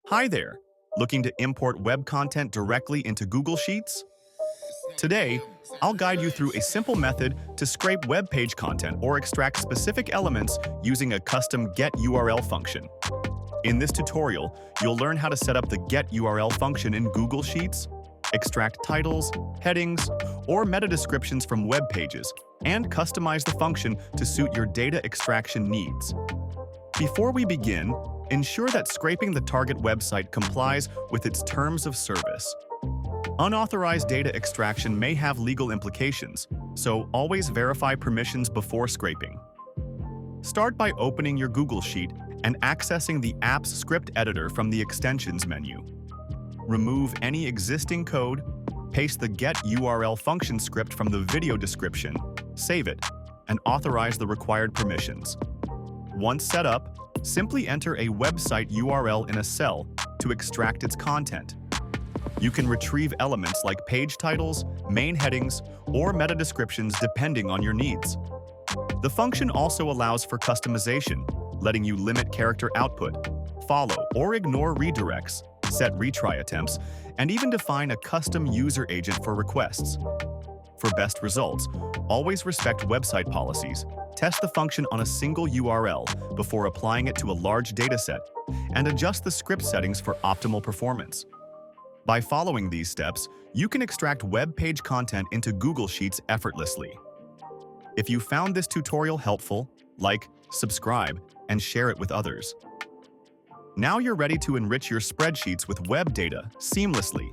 Hi there! Looking to import web content directly into Google Sheets? Today, I'll guide you through a simple method to scrape web page content or extract specific elements using a custom GETURL function. In this tutorial, you'll learn how to set up the GETURL function in Google Sheets, extract titles, headings, or meta descriptions from web pages, and customize the function to suit your data extraction needs. Before we begin, ensure that scraping the target website complies with its terms of service. Unauthorized data extraction may have legal implications, so always verify permissions before scraping. Start by opening your Google Sheet and accessing the app's script editor from the Extensions menu. Remove any existing code, paste the GETURL function script from the video description, save it, and authorize the required permissions. Once set up, simply enter a website URL in a cell to extract its content. You can retrieve elements like page titles, main headings, or meta descriptions depending on your needs. The function also allows for customization, letting you limit character output, follow or ignore redirects, set retry attempts, and even define a custom user agent for requests. For best results, always respect website policies, test the function on a single URL before applying it to a large dataset, and adjust the script settings for optimal performance. By following these steps, you can extract web page content into Google Sheets effortlessly. If you found this tutorial helpful, like, subscribe, and share it with others. Now you're ready to enrich your spreadsheets with web data seamlessly.